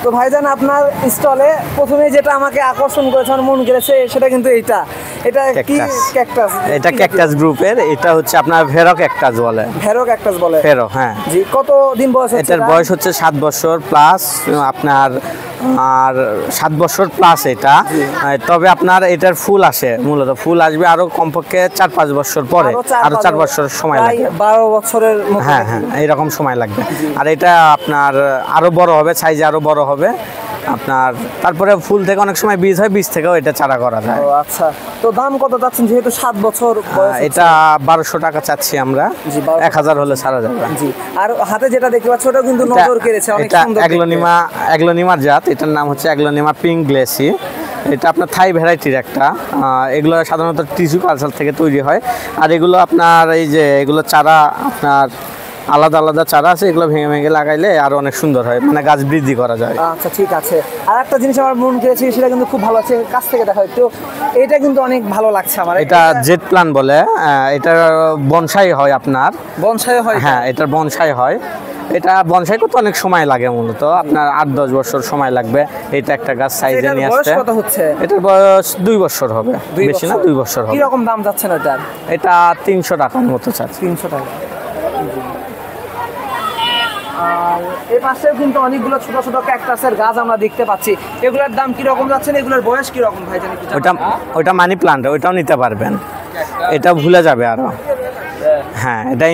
তো ভাইজান আপনার স্টলে প্রথমে যেটা আমাকে আকর্ষণ করেছে, আমার মন কেড়েছে, সেটা কিন্তু এটা কি ক্যাকটাস? এটা ক্যাকটাস গ্রুপের, এটা হচ্ছে আপনার ভেরো ক্যাকটাস বলে। ভেরো ক্যাকটাস বলে? ভেরো, হ্যাঁ। জি, কত দিন বয়স হচ্ছে? এটার বয়স হচ্ছে 7 বছর প্লাস আপনার, আর 7 বছর প্লাস এটা। তবে আপনার এটার ফুল আসে, মূলত ফুল আসবে আরো কমপক্ষে 4-5 বছর পরে, আরো 4 বছর সময় লাগবে। 12 বছরের মতো? হ্যাঁ হ্যাঁ, এইরকম সময় লাগবে। আর এটা আপনার আরো বড় হবে, সাইজে আরো বড় হবে আপনার। তারপরে ফুল থেকে অনেক সময় বীজ হয়, বীজ থেকেও এটা চারা করা যায়। ও আচ্ছা, তো দাম কত চাচ্ছেন যেহেতু 7 বছর বয়স? এটা 1200 টাকা চাচ্ছি আমরা, 1000 হলে ছাড়া যাবে। জি, আর হাতে যেটা দেখতে পাচ্ছি ওটাও কিন্তু নজর কেড়েছে, অনেক সুন্দর। এটা অ্যাগ্লোনিমার জাত, এটার নাম হচ্ছে অ্যাগ্লোনিমা পিঙ্ক গ্লেসি। এটা আপনার থাই ভ্যারাইটির একটা। এগুলো সাধারণত টিস্যু কালচার থেকে তৈরি হয়। আর এগুলো আপনার এই যে এগুলো চারা আপনার আলাদা আলাদা চারা আছে, এগুলো ভেঙে ভেঙে লাগাইলে আরো অনেক সুন্দর হয়, মানে গাছ বৃদ্ধি করা যায়। আচ্ছা ঠিক আছে। আর একটা জিনিস আমার মন কেড়েছে, সেটা কিন্তু খুব ভালো আছে, কাছ থেকে দেখা একটু। এটা কিন্তু অনেক ভালো লাগছে আমার। এটা জেট প্লান্ট বলে, এটা বনসাই হয় আপনার। বনসাই হয়? হ্যাঁ, এটার বনসাই হয়। এটা বনসাই করতে অনেক সময় লাগে, মূলত আপনার 8-10 বছর সময় লাগবে এটা একটা গাছ সাইজে নিয়ে আসতে। কত হচ্ছে? এটার বয়স 2 বছর হবে, বেশি না, 2 বছর হবে। কি রকম দাম যাচ্ছে না এটার? এটা 300 টাকার মতো চাচ্ছে। 300 টাকা। আর এই পাশেও কিন্তু অনেকগুলো ছোট ছোট ক্যাকটাসের গাছ আমরা দেখতে পাচ্ছি। এগুলোর দাম কি রকম যাচ্ছে, এগুলোর বয়স কি রকম ভাই জানি? ওটা মানি প্লান্ট, ওইটাও নিতে পারবেন, এটা ভুলে যাবে আরো। হ্যাঁ, এটা